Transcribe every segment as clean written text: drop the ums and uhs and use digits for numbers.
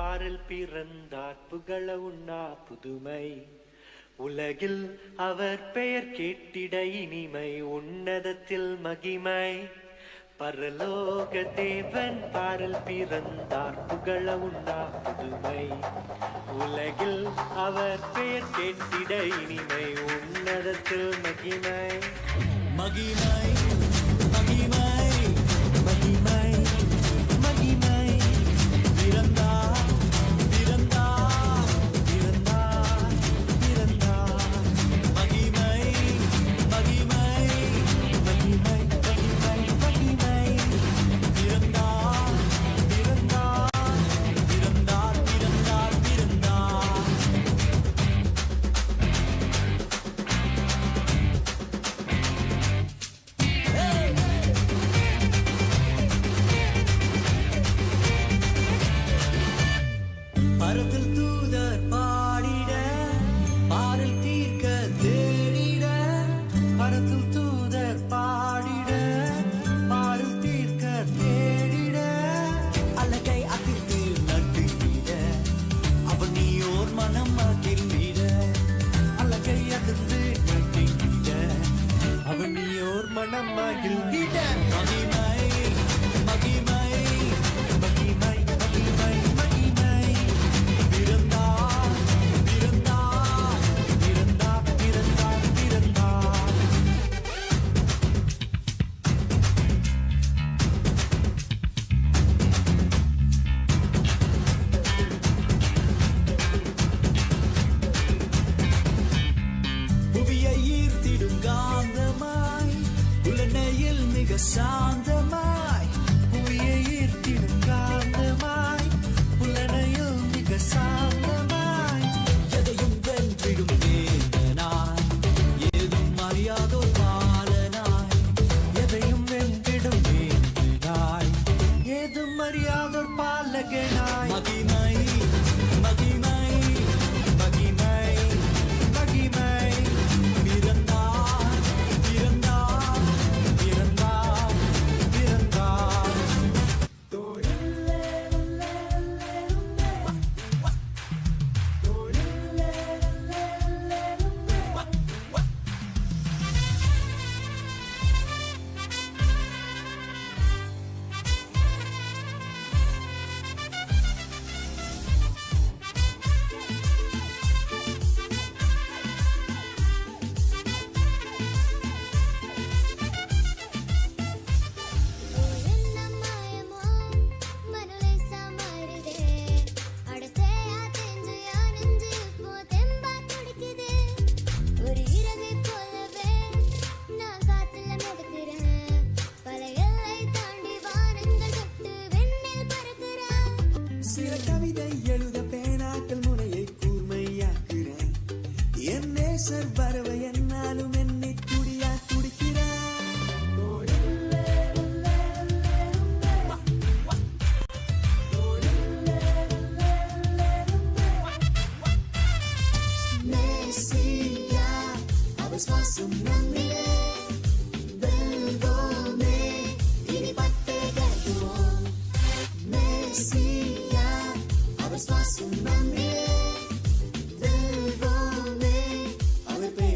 பாரில் பிறந்தார் புகழ உண்ணா புதுமை உலகில் அவர் பெயர் கேட்டிட இனிமை உன்னதத்தில் மகிமை பரலோக தேவன் பாரில் பிறந்தார் புகழ உண்ணா புதுமை உலகில் அவர் பெயர் கேட்டிட இனிமை உன்னதத்தில் மகிமை மகிமை மகிமை மகிமை மகிமை பிறந்தார் பிறந்தார் பிறந்தார் பிறந்தார் மகிமை மகிமை மகிமை மகிமை மகிமை பிறந்தார் பிறந்தார் பிறந்தார் பிறந்தார் பிறந்தார் பரத்தில் தூதர் பாடிட பாரில் தீர்க்க தேடிட பரத்தில் தூதர் பாடிட பாரில் தீர்க்க தேடிட அழகை அதிர்ந்து நட்டுவிட அவன் நீயோர் மனம் மகிழ்ந்திட அழகை அதிர்ந்து நட்டுவிட அவன் நீயோர் மனம் மகிழ்ந்திட மகிமை மகிமை மகிமை மகிமை மகிமை பிறந்தார் பிறந்தார் பிறந்தார் பிறந்தார் பிறந்தார் புவியை ஈர்த்திடும் காந்தமாய் உலனையில் மிக சாந்தமாய் புவியை ஈர்த்திடும் காந்தமாய் புலனையில் மிக சாந்தமாய் எதையும் வென்றிடும் வேந்தனாய் ஏதும் அறியாதோர் பாலனாய் எதையும் வென்றிடும் வேந்தனாய் ஏதும் அறியாதோர் பாலகனாய் மகிமை மகிமை மகிமை மகிமை பிறந்தார் பிறந்தார் பிறந்தார் பிறந்தார் சில கவிதை எழுத பேனாக்கள் முனையை கூர்மையாக்குறேன் என் நேசர் வரவை என்னாலும் என்னை துடியா துடிக்கிறேன் Messia, அவர் சுவாசம் நம்மிலே வெல்வோமே இனி பட்டை கட்டுவோம் Messia, அவர் சுவாசம் நம்மிலே வெல்வோமே அவர் பெயர்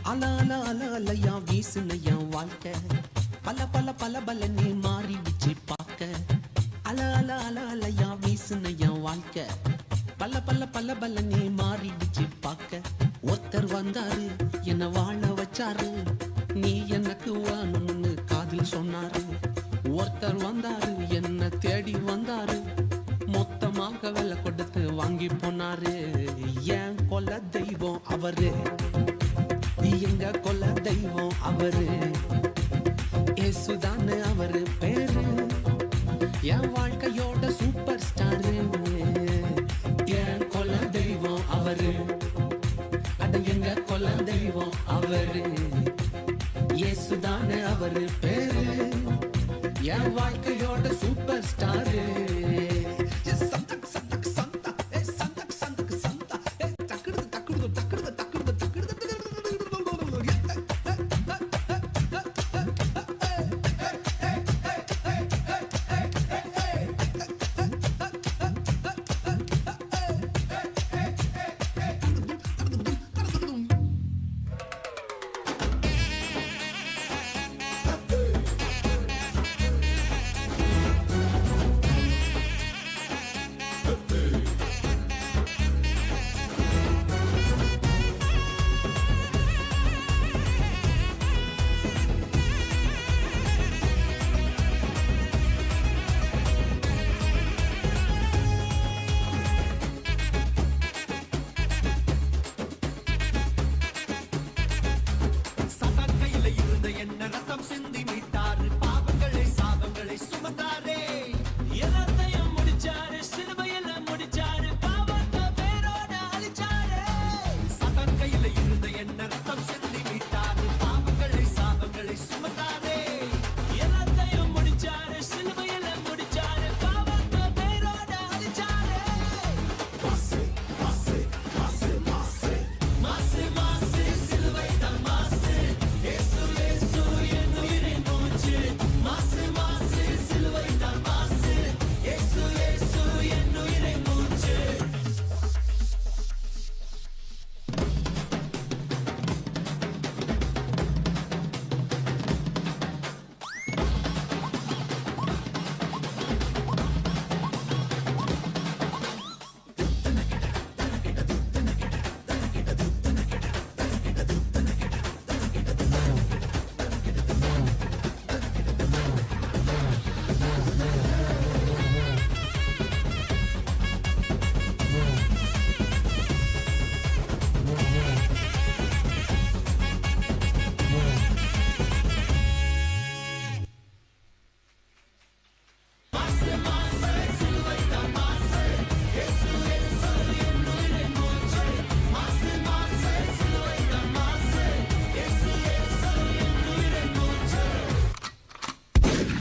அல அல அல அலையா வீசுன என் வாழ்க்கை பல பல பல பலன்னு மாறிடுச்சு பார்க்க அல அல அல அலையா வீசுன என் வாழ்க்கை பல பல பல பலன்னு மாறிடுச்சு பார்க்க ஒருத்தர் வந்தாரு என்ன வாழ வச்சாரு நீ எனக்கு வேணும்னு காதில் சொன்னாரு ஒருத்தர் வந்தாரு என்ன தேடி வந்தாரு மொத்தமாக விலை கொடுத்து வாங்கி போனாரு என் கொல்ல தெய்வம் அவரு எங்க கொல்ல தெய்வம் அவரு ஏசுதானு அவரு பேரு என் வாழ்க்கையோட சூப்பர் ஸ்டாரு என் கொல்ல தெய்வம் அவரு அட எங்க கொல்ல தெய்வம் அவரு ஏசுதானு அவரு பேரு என் வாழ்க்கையோட சூப்பர் ஸ்டாரு